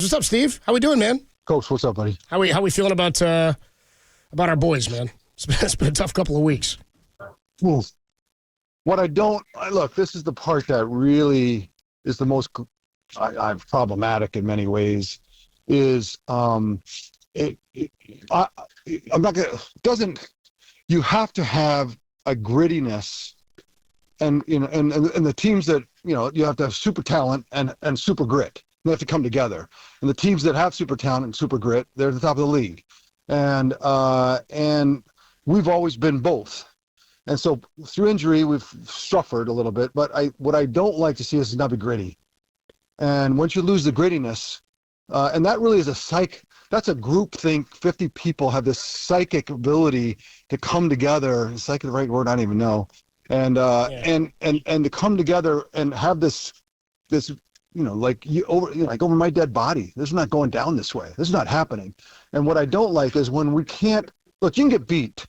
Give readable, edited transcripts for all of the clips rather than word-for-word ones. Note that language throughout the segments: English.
What's up, Steve? How we doing, man? Coach, what's up, buddy? How we feeling about our boys, man? It's been a tough couple of weeks. Ooh. What I don't look, this is the part that really is the most problematic in many ways. Is I'm not gonna doesn't you have to have a grittiness, and and the teams that you have to have super talent and super grit. They have to come together. And the teams that have super talent and super grit, they're at the top of the league. And we've always been both. And so through injury, we've suffered a little bit. But what I don't like to see is not be gritty. And once you lose the grittiness, and that really is that's a group think. 50 people have this psychic ability to come together. Is psychic the right word? I don't even know. And to come together and have this like over my dead body. This is not going down this way. This is not happening. And what I don't like is when we can't look. You can get beat.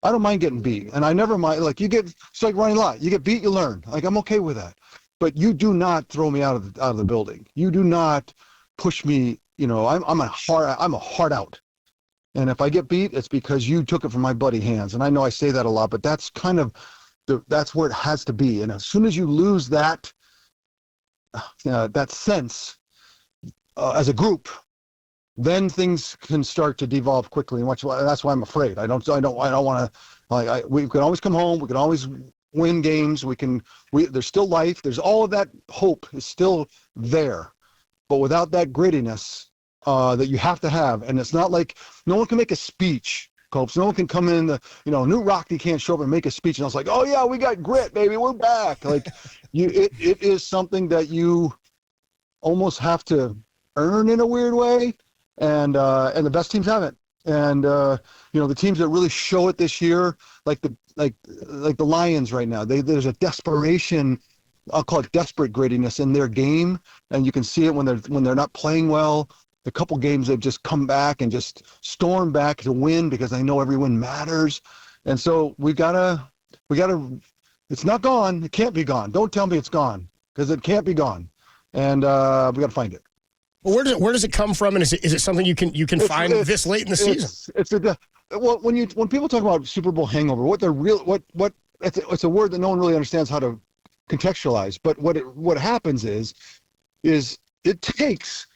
I don't mind getting beat, and I never mind. Like it's like running a lot. You get beat, you learn. Like I'm okay with that. But you do not throw me out of the building. You do not push me. I'm a hard out. And if I get beat, it's because you took it from my bloody hands. And I know I say that a lot, but that's kind of that's where it has to be. And as soon as you lose that sense as a group, then things can start to devolve quickly. And that's why I'm afraid. I don't want to. We can always come home. We can always win games. There's still life. There's all of that hope is still there, but without that grittiness that you have to have. And it's not like no one can make a speech. Copes. No one can come in Newt Rockney can't show up and make a speech. And I was like, oh yeah, we got grit, baby. We're back. Like it is something that you almost have to earn in a weird way. And the best teams haven't. And, the teams that really show it this year, like the Lions right now, there's a desperation, I'll call it desperate grittiness in their game. And you can see it when they're not playing well. The couple games they've just come back and just storm back to win because they know every win matters. And so we gotta, it's not gone. It can't be gone. Don't tell me it's gone, because it can't be gone. And we gotta find it. Well, where does it come from? And is it something you can find this late in the season? When people talk about Super Bowl hangover, it's a word that no one really understands how to contextualize. But what happens is it takes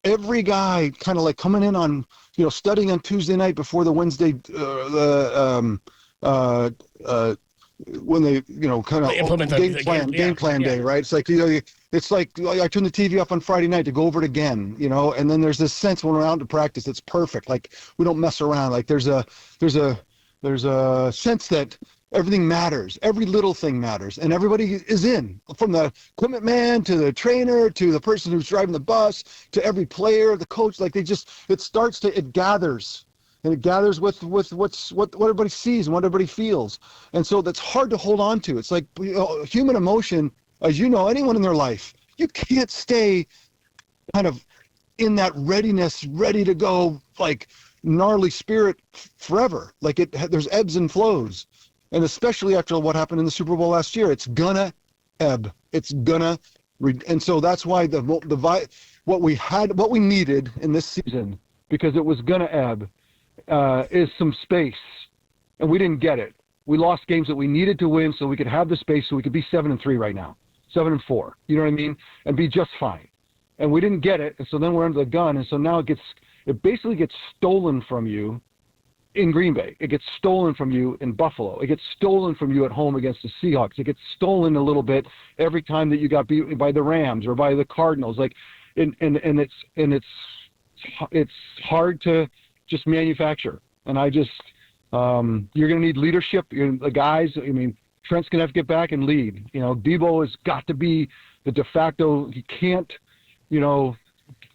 every guy kind of like coming in on, studying on Tuesday night before the Wednesday, when they, kind of implement game plan day, right? It's like, it's like I turn the TV off on Friday night to go over it again, and then there's this sense when we're out to practice, it's perfect. Like we don't mess around. Like there's a sense that everything matters. Every little thing matters. And everybody is in, from the equipment man to the trainer to the person who's driving the bus to every player, the coach. Like it gathers. And it gathers with what everybody sees and what everybody feels. And so that's hard to hold on to. It's like human emotion, as anyone in their life, you can't stay kind of in that readiness, ready to go, like gnarly spirit forever. Like there's ebbs and flows. And especially after what happened in the Super Bowl last year, it's gonna ebb. It's gonna, and so that's why what we needed in this season, because it was gonna ebb, is some space, and we didn't get it. We lost games that we needed to win, so we could have the space, so we could be 7-3 right now, 7-4. You know what I mean? And be just fine. And we didn't get it, and so then we're under the gun, and so now it basically gets stolen from you in Green Bay. It gets stolen from you in Buffalo. It gets stolen from you at home against the Seahawks. It gets stolen a little bit every time that you got beat by the Rams or by the Cardinals. Like, and it's hard to just manufacture. And I just, you're going to need leadership. The guys, Trent's going to have to get back and lead. Debo has got to be the de facto. He can't,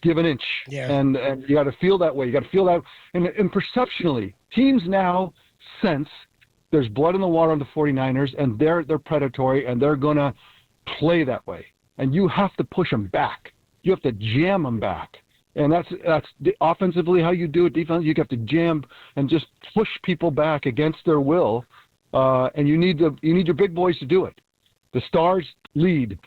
give an inch. Yeah. And you got to feel that way. You got to feel that. And perceptually, teams now sense there's blood in the water on the 49ers, and they're predatory, and they're going to play that way. And you have to push them back. You have to jam them back. And that's offensively how you do it. Defense, you have to jam and just push people back against their will. And you need your big boys to do it. The stars lead,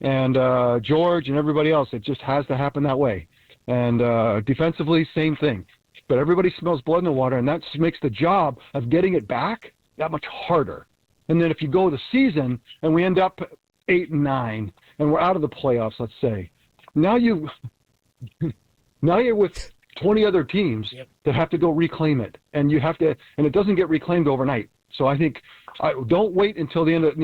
and George and everybody else. It just has to happen that way. And defensively, same thing. But everybody smells blood in the water, and that makes the job of getting it back that much harder. And then if you go the season and we end up 8-9 and we're out of the playoffs, let's say, now you're with 20 other teams that have to go reclaim it, and it doesn't get reclaimed overnight. So I think don't wait until the end of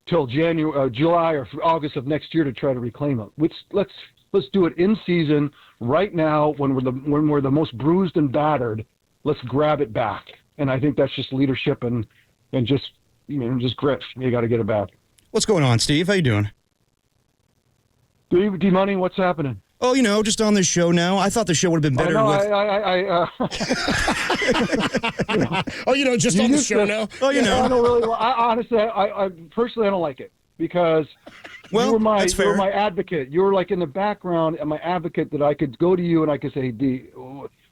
till July or August of next year to try to reclaim it. Let's do it in season right now when we're the most bruised and battered. Let's grab it back, and I think that's just leadership and just grit. You got to get it back. What's going on, Steve? How you doing? D-Money, what's happening? Oh, just on this show now. I thought the show would have been better. Just on the show now. Oh, I don't really. Honestly, I personally, I don't like it because you were my advocate. You were like in the background and my advocate that I could go to you and I could say, D,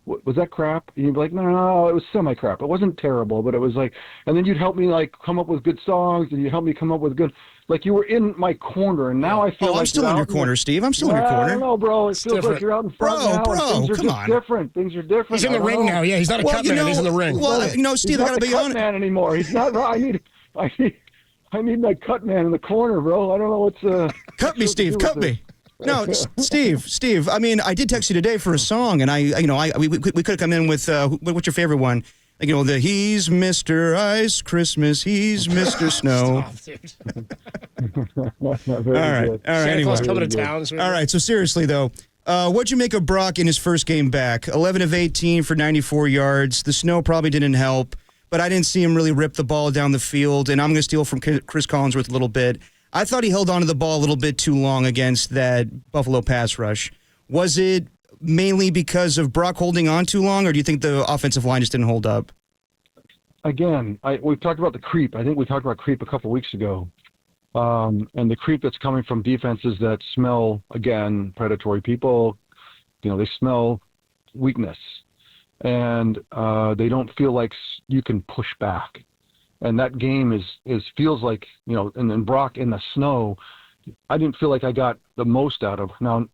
was that crap? And you'd be like, no, it was semi-crap. It wasn't terrible, but it was like, and then you'd help me like come up with good songs, and you'd help me come up with good, like you were in my corner, and now I feel like I'm still in your corner, Steve. I'm still in your corner. I don't know, bro. It feels like you're out in front now. Things are just different. Things are different. He's in the ring now. Yeah, he's not a cut man. He's in the ring. Well, Steve, I got to be honest. He's not the cut man anymore. He's not. I need my cut man in the corner, bro. I don't know what's. Cut me, Steve. Cut me. No, Steve. I mean, I did text you today for a song, and we could have come in with what's your favorite one? Like, the He's Mr. Ice Christmas, He's Mr. Snow. Stop, all right. Santa Claus coming to town. All right. So seriously though, what'd you make of Brock in his first game back? 11 of 18 for 94 yards. The snow probably didn't help, but I didn't see him really rip the ball down the field. And I'm going to steal from Chris Collinsworth a little bit. I thought he held onto the ball a little bit too long against that Buffalo pass rush. Was it mainly because of Brock holding on too long, or do you think the offensive line just didn't hold up? Again, we've talked about the creep. I think we talked about creep a couple of weeks ago. And the creep that's coming from defenses that smell, again, predatory people, they smell weakness. And they don't feel like you can push back. And that game feels like, and then Brock in the snow, I didn't feel like I got the most out of. Now,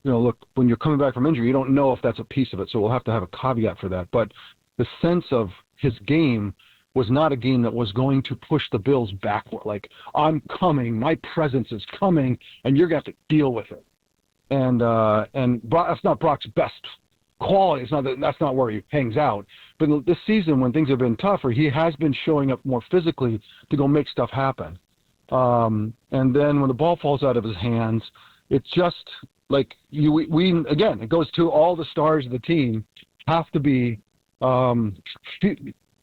look, when you're coming back from injury, you don't know if that's a piece of it. So we'll have to have a caveat for that. But the sense of his game was not a game that was going to push the Bills backward. Like, I'm coming, my presence is coming, and you're going to have to deal with it. And that's not Brock's best quality. That's not where he hangs out. But this season, when things have been tougher, he has been showing up more physically to go make stuff happen. And then when the ball falls out of his hands, it's just like we again, it goes to all the stars of the team have to be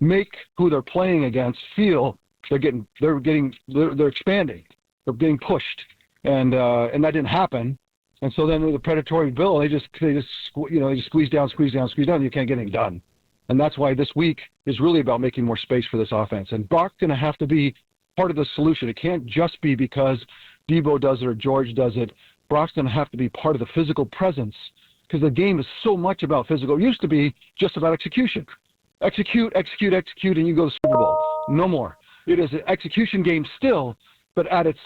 make who they're playing against feel they're expanding, they're getting pushed, and that didn't happen. And so then with the predatory Bill, they just squeeze down. You can't get anything done. And that's why this week is really about making more space for this offense. And Brock's going to have to be part of the solution. It can't just be because Debo does it or George does it. Brock's going to have to be part of the physical presence because the game is so much about physical. It used to be just about execution. Execute, and you go to the Super Bowl. No more. It is an execution game still, but at its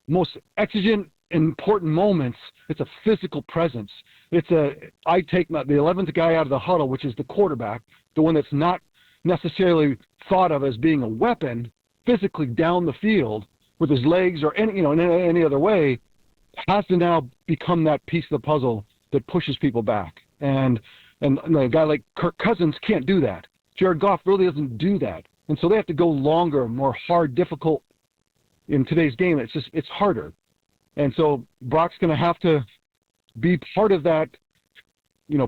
most exigent, important moments, it's a physical presence. I take the 11th guy out of the huddle, which is the quarterback, the one that's not necessarily thought of as being a weapon, physically down the field with his legs or in any other way, has to now become that piece of the puzzle that pushes people back. And a guy like Kirk Cousins can't do that. Jared Goff really doesn't do that. And so they have to go longer, more hard, difficult. In today's game, it's harder. And so Brock's going to have to be part of that,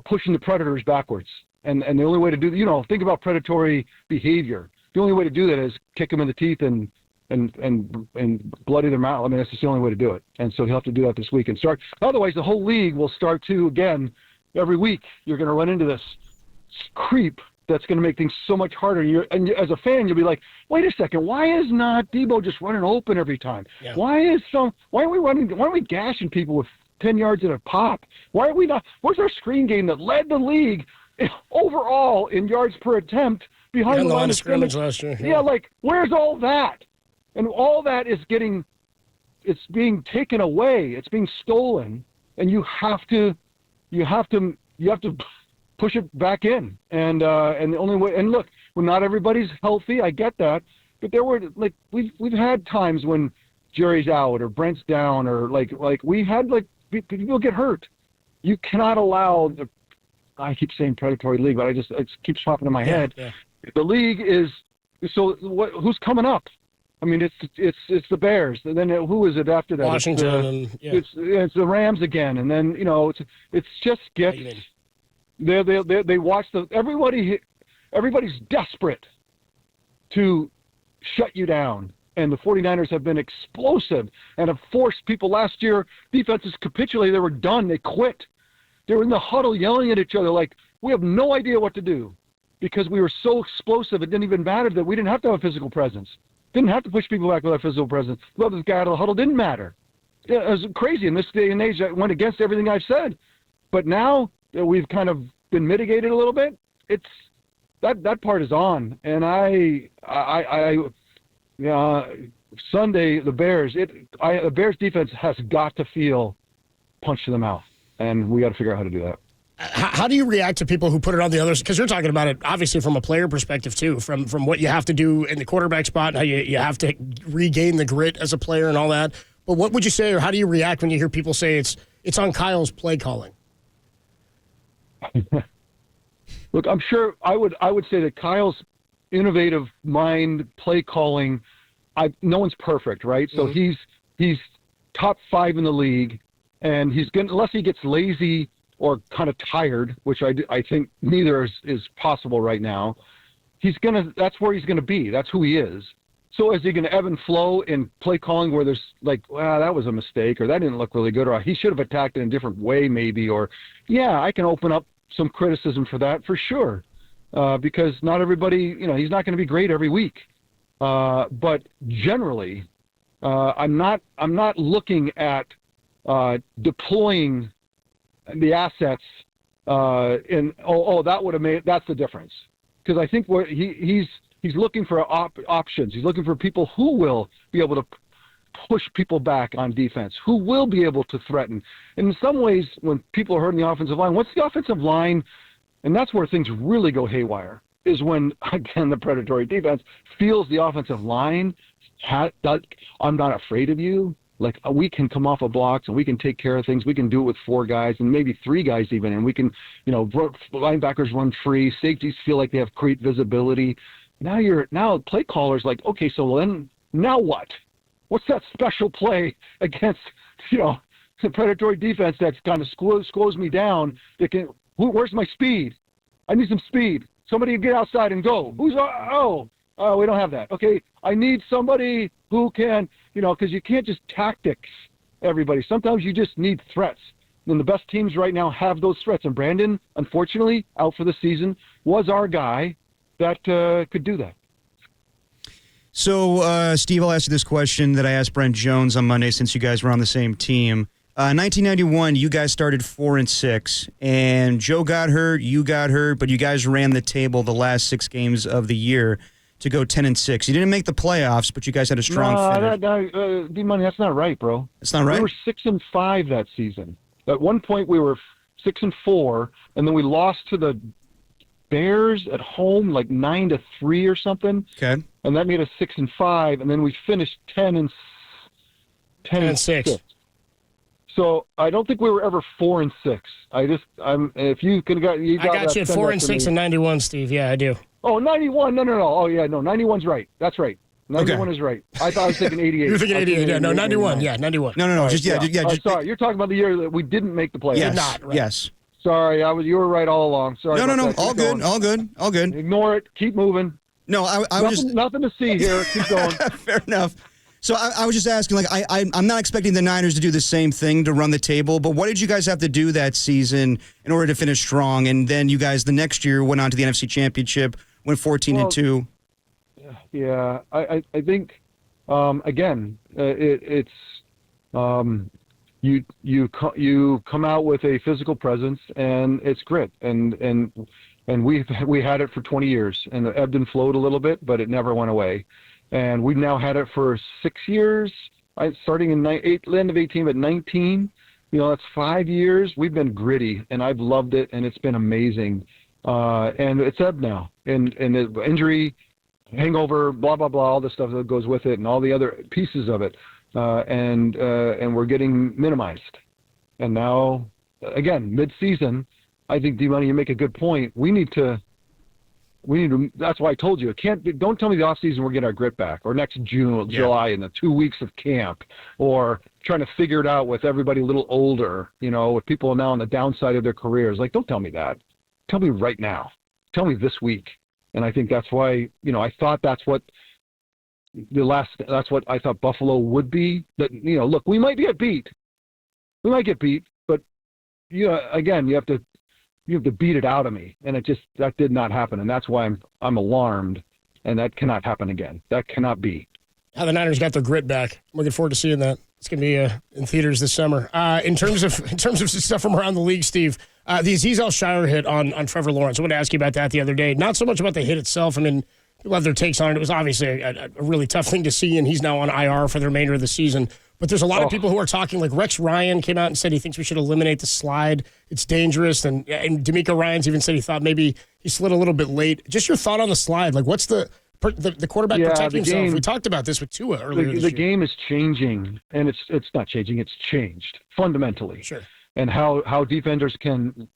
pushing the predators backwards. And the only way to do, think about predatory behavior. The only way to do that is kick them in the teeth and bloody their mouth. I mean, that's just the only way to do it. And so he'll have to do that this week and start. Otherwise, the whole league will start to, again, every week you're going to run into this creep that's going to make things so much harder. And as a fan, you'll be like, wait a second, why is not Debo just running open every time? Yeah. Why are we gashing people with 10 yards at a pop? Why are we not? Where's our screen game that led the league overall in yards per attempt behind the line of scrimmage last year? Yeah, like, where's all that? And all that is it's being taken away. It's being stolen. And you have to you have to push it back in, and the only way. And look, when not everybody's healthy, I get that, but there were like we've had times when Jerry's out or Brent's down or like we had like people get hurt. You cannot allow the. I keep saying predatory league, but it keeps popping in my head. Yeah. The league is so. Who's coming up? I mean, it's the Bears, and then who is it after that? Washington, it's the Rams again, and then it's just gets. They watch everybody's desperate to shut you down, and the 49ers have been explosive and have forced people. Last year, defenses capitulated. They were done. They quit. They were in the huddle yelling at each other like, we have no idea what to do, because we were so explosive. It didn't even matter that we didn't have to have a physical presence. Didn't have to push people back with our physical presence. Love this guy out of the huddle. Didn't matter. It was crazy in this day and age. That went against everything I've said. But now that we've kind of been mitigated a little bit, it's that part is on. And Sunday the Bears defense has got to feel punched in the mouth, and we got to figure out how to do that. How do you react to people who put it on the others? Because you're talking about it, obviously, from a player perspective, too, from what you have to do in the quarterback spot, how you have to regain the grit as a player and all that. But what would you say, or how do you react when you hear people say it's on Kyle's play calling? Look, I'm sure I would say that Kyle's innovative mind play calling, no one's perfect, right? So he's top 5 in the league, and he's going unless he gets lazy or kind of tired, which I think neither is possible right now. That's where he's gonna be. That's who he is. So is he gonna ebb and flow in play calling where there's like, well, that was a mistake, or that didn't look really good, or he should have attacked it in a different way maybe, or yeah, I can open up some criticism for that for sure, because not everybody, he's not gonna be great every week. But generally, I'm not looking at deploying the assets that would have made, that's the difference, because I think he's looking for options. He's looking for people who will be able to push people back on defense, who will be able to threaten. And in some ways, when people are hurting the offensive line, what's the offensive line? And that's where things really go haywire, is when, again, the predatory defense feels the offensive line, I'm not afraid of you. Like, we can come off of blocks and we can take care of things. We can do it with 4 guys and maybe 3 guys even. And we can, linebackers run free. Safeties feel like they have great visibility. Now play callers like, okay, so then now what? What's that special play against, the predatory defense that's kind of slows me down? Where's my speed? I need some speed. Somebody get outside and go. We don't have that. Okay, I need somebody who can, because you can't just tactics everybody. Sometimes you just need threats. And the best teams right now have those threats. And Brandon, unfortunately, out for the season, was our guy that could do that. So, Steve, I'll ask you this question that I asked Brent Jones on Monday, since you guys were on the same team. 1991, you guys started 4-6, and Joe got hurt, you got hurt, but you guys ran the table the last 6 games of the year to go 10-6. You didn't make the playoffs, but you guys had a strong finish. D-Money, that's not right, bro. That's not right? We were 6-5 that season. At one point, we were 6-4, and then we lost to the Bears at home, like 9-3 or something. Okay. And that made us 6-5, and then we finished 10-6. So I don't think we were ever 4-6. If you could got you. I got you at 4-6 in 91, Steve. Yeah, I do. Oh, 91. No. Oh, yeah, no. 91's right. That's right. 91 is right. I thought I was thinking 88. You were thinking 88. Yeah, no, 91. Yeah, 91. No. Right, Just sorry, you're talking about the year that we didn't make the playoffs. Yes. Not right. Yes. Sorry, you were right all along. Sorry. No. All good. Ignore it. Keep moving. No, I was just nothing to see here. Keep going. Fair enough. So I was just asking, like, I'm not expecting the Niners to do the same thing to run the table, but what did you guys have to do that season in order to finish strong? And then you guys the next year went on to the NFC Championship, went 14-2. Yeah, I think again, it's you come out with a physical presence, and it's grit, and we had it for 20 years, and it ebbed and flowed a little bit, but it never went away. And we've now had it for 6 years, starting in end of 18, but 19. That's 5 years. We've been gritty, and I've loved it, and it's been amazing. And it's ebbed now, and the injury, hangover, blah blah blah, all the stuff that goes with it, and all the other pieces of it, and we're getting minimized. And now, again, mid-season, I think, D-Money, you make a good point. We need to. That's why I told you, it can't be. Don't tell me the off season we're getting our grit back, or next June or July in the 2 weeks of camp, or trying to figure it out with everybody a little older. With people now on the downside of their careers. Like, don't tell me that. Tell me right now. Tell me this week. And I think that's why, I thought that's what I thought Buffalo would be. That, look, we might get beat. We might get beat, but again, you have to beat it out of me. And that did not happen. And that's why I'm alarmed, and that cannot happen again. That cannot be. How the Niners got their grit back. I'm looking forward to seeing that. It's going to be in theaters this summer. In terms of stuff from around the league, Steve, the Azeez Al-Shire hit on Trevor Lawrence. I wanted to ask you about that the other day. Not so much about the hit itself. I mean, people have their takes on it. It was obviously a really tough thing to see, and he's now on IR for the remainder of the season. But there's a lot of people who are talking, like Rex Ryan came out and said he thinks we should eliminate the slide. It's dangerous. And D'Amico Ryans even said he thought maybe he slid a little bit late. Just your thought on the slide. Like, what's the quarterback protecting himself? We talked about this with Tua earlier this year. The game is changing, and it's not changing. It's changed fundamentally. Sure. And how defenders can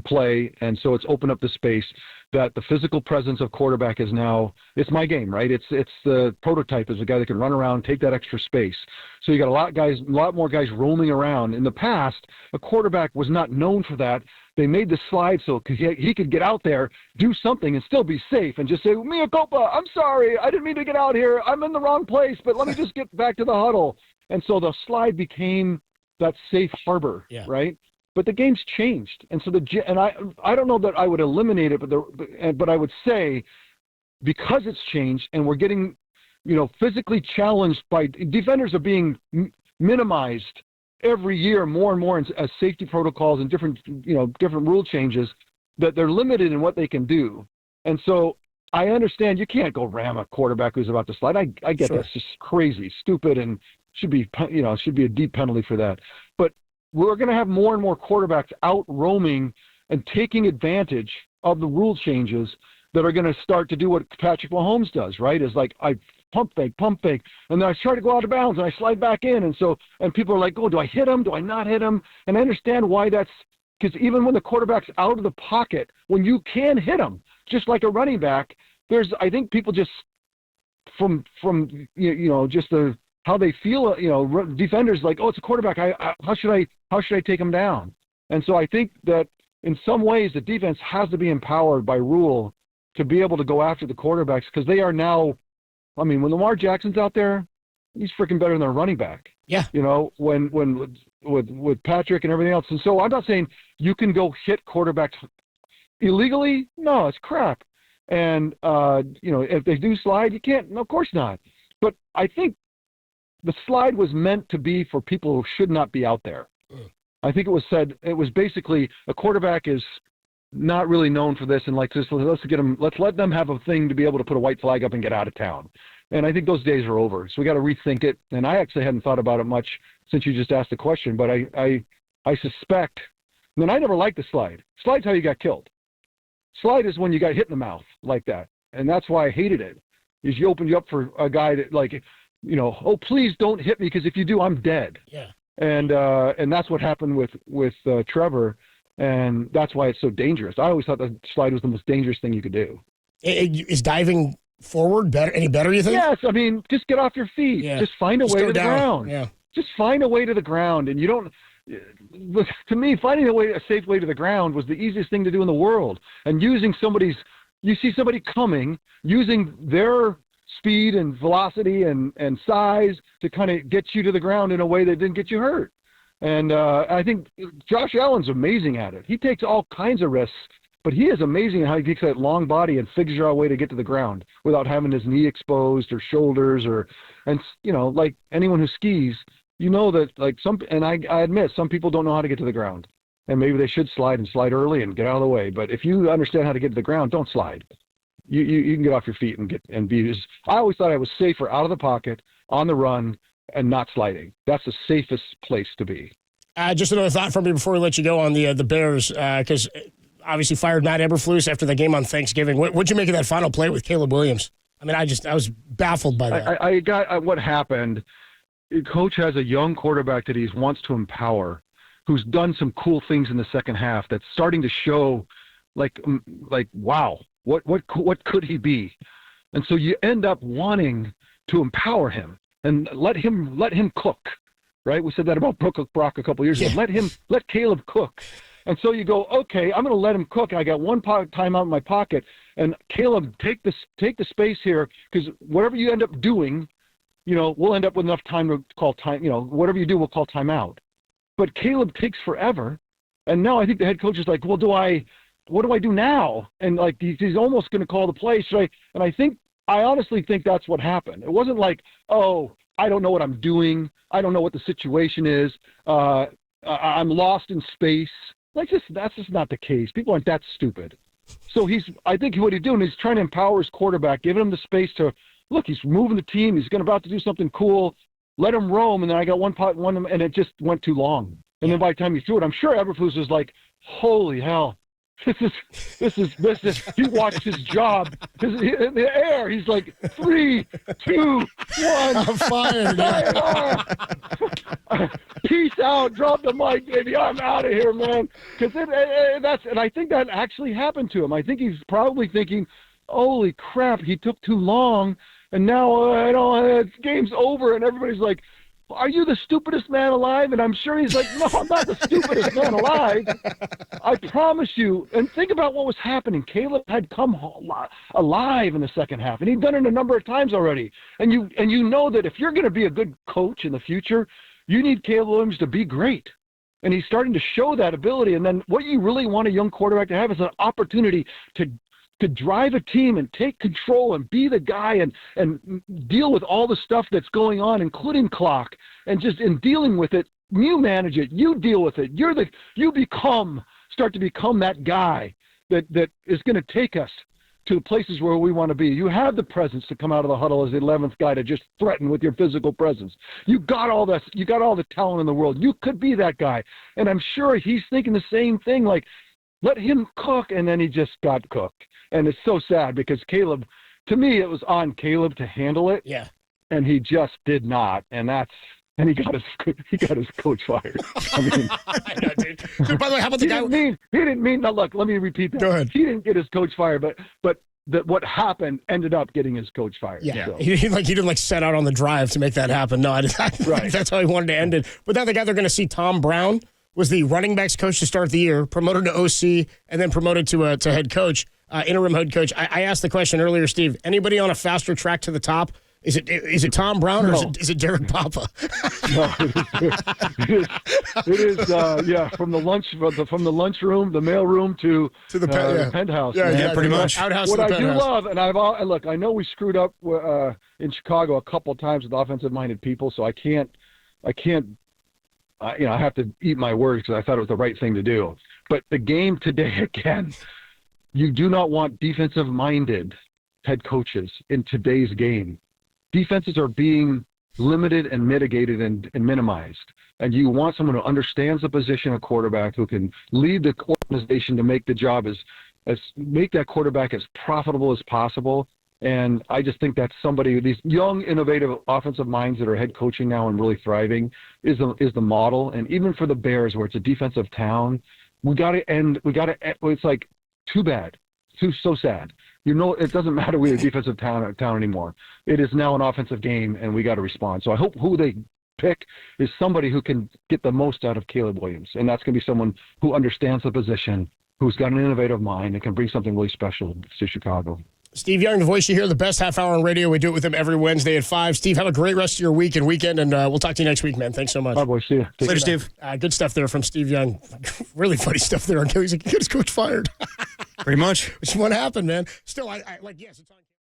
play, and so it's opened up the space that the physical presence of quarterback is now. It's my game, right? It's the prototype is a guy that can run around, take that extra space. So you got a lot more guys roaming around. In the past, a quarterback was not known for that. They made the slide so he could get out there, do something, and still be safe, and just say, "Mea culpa, I'm sorry, I didn't mean to get out here. I'm in the wrong place, but let me just get back to the huddle." And so the slide became that safe harbor, right? But the game's changed, and so I don't know that I would eliminate it, but I would say, because it's changed and we're getting, physically challenged by defenders are being minimized every year more and more as safety protocols and different rule changes, that they're limited in what they can do. And so I understand you can't go ram a quarterback who's about to slide. I get that's just crazy, stupid, and should be a deep penalty for that. But we're going to have more and more quarterbacks out roaming and taking advantage of the rule changes that are going to start to do what Patrick Mahomes does, right? Is like, I pump fake, and then I try to go out of bounds, and I slide back in. And people are like, "Oh, do I hit him? Do I not hit him?" And I understand why that's, because even when the quarterback's out of the pocket, when you can hit him, just like a running back, I think people just, from just how they feel, defenders like, "Oh, it's a quarterback. How should I take him down?" And so I think that in some ways the defense has to be empowered by rule to be able to go after the quarterbacks, because they are now. I mean, when Lamar Jackson's out there, he's freaking better than a running back. Yeah. When with Patrick and everything else. And so I'm not saying you can go hit quarterbacks illegally. No, it's crap. And if they do slide, you can't. No, of course not. But I think the slide was meant to be for people who should not be out there. I think it was basically a quarterback is not really known for this, and like this, let's let them have a thing to be able to put a white flag up and get out of town. And I think those days are over. So we got to rethink it. And I actually hadn't thought about it much since you just asked the question, but I suspect. And I never liked the slide. Slide's how you got killed. Slide is when you got hit in the mouth like that, and that's why I hated it. Is you opened you up for a guy that, like, "Oh, please don't hit me, because if you do, I'm dead." Yeah. And that's what happened with Trevor. And that's why it's so dangerous. I always thought the slide was the most dangerous thing you could do. Is diving forward any better, you think? Yes. I mean, just get off your feet. Yeah. Just find a way to the ground. Yeah. Just find a way to the ground. And you don't – to me, finding a safe way to the ground was the easiest thing to do in the world. And using you see somebody coming, using their speed and velocity and size to kind of get you to the ground in a way that didn't get you hurt. And I think Josh Allen's amazing at it. He takes all kinds of risks, but he is amazing at how he takes that long body and figures out a way to get to the ground without having his knee exposed or shoulders like anyone who skis, that like I admit some people don't know how to get to the ground, and maybe they should slide early and get out of the way. But if you understand how to get to the ground, don't slide. You can get off your feet and be. I always thought I was safer out of the pocket, on the run, and not sliding. That's the safest place to be. Just another thought from me before we let you go on the Bears, because obviously fired Matt Eberflus after the game on Thanksgiving. What'd you make of that final play with Caleb Williams? I mean, I was baffled by that. I got what happened. Coach has a young quarterback that he wants to empower, who's done some cool things in the second half. That's starting to show, like wow, what could he be? And so you end up wanting to empower him and let him cook, right? We said that about Brock a couple years ago. Let Caleb cook. And so you go, okay, I'm going to let him cook. I got one timeout in my pocket, and Caleb, take the space here, because whatever you end up doing, we'll end up with enough time to call time. Whatever you do, we'll call timeout. But Caleb takes forever, and now I think the head coach is like, well, what do I do now? And like he's almost going to call the play. And I honestly think that's what happened. It wasn't like, oh, I don't know what I'm doing. I don't know what the situation is. I'm lost in space. That's just not the case. People aren't that stupid. So I think what he's doing is trying to empower his quarterback, giving him the space to look. He's moving the team. He's about to do something cool. Let him roam. And then I got one, and it just went too long. And then by the time he threw it, I'm sure Eberflus was like, "Holy hell, this is." He watched his job in the air. He's like, 3, 2, 1. I'm fired. Peace out. Drop the mic, baby. I'm out of here, man. And I think that actually happened to him. I think he's probably thinking, "Holy crap, he took too long, and now game's over." And everybody's like, "Are you the stupidest man alive?" And I'm sure he's like, "No, I'm not the stupidest man alive. I promise you." And think about what was happening. Caleb had come alive in the second half, and he'd done it a number of times already. And you know that if you're going to be a good coach in the future, you need Caleb Williams to be great. And he's starting to show that ability. And then what you really want a young quarterback to have is an opportunity to drive a team and take control and be the guy and deal with all the stuff that's going on, including clock, and just in dealing with it, you manage it, you deal with it. Start to become that guy that is going to take us to the places where we want to be. You have the presence to come out of the huddle as the 11th guy to just threaten with your physical presence. You got all this. You got all the talent in the world. You could be that guy. And I'm sure he's thinking the same thing, like, let him cook, and then he just got cooked. And it's so sad because Caleb, to me, it was on Caleb to handle it. Yeah. And he just did not. And he got his coach fired. I mean, I know, dude. By the way, how about the guy? He didn't mean. Now look, let me repeat that. Go ahead. He didn't get his coach fired, but what happened ended up getting his coach fired. Yeah, so. he didn't set out on the drive to make that happen. No, Right. That's how he wanted to end it. But now the guy they're going to see, Tom Brown, was the running backs coach to start the year, promoted to OC, and then promoted to head coach, interim head coach. I asked the question earlier, Steve. Anybody on a faster track to the top? Is it Tom Brown or is it Derek Papa? No, it is. Yeah, from the lunchroom, the mailroom to the penthouse. Yeah, pretty much. Outhouse. What to the I penthouse. do love, and look, I know we screwed up in Chicago a couple of times with offensive-minded people, so I can't. I have to eat my words because I thought it was the right thing to do. But the game today, again, you do not want defensive-minded head coaches in today's game. Defenses are being limited and mitigated and minimized. And you want someone who understands the position of quarterback, who can lead the organization to make the job make that quarterback as profitable as possible. And I just think that's these young, innovative offensive minds that are head coaching now and really thriving is the model. And even for the Bears, where it's a defensive town, it's like, too bad. So sad. It doesn't matter we're a defensive town anymore. It is now an offensive game, and we got to respond. So I hope who they pick is somebody who can get the most out of Caleb Williams. And that's going to be someone who understands the position, who's got an innovative mind, and can bring something really special to Chicago. Steve Young, the voice you hear, the best half hour on radio. We do it with him every Wednesday at 5. Steve, have a great rest of your week and weekend, and we'll talk to you next week, man. Thanks so much. Bye, boys. See you. Later, Steve. Good stuff there from Steve Young. Really funny stuff there. He's like, get his coach fired. Pretty much. Which is what happened, man. Still, yes, it's on.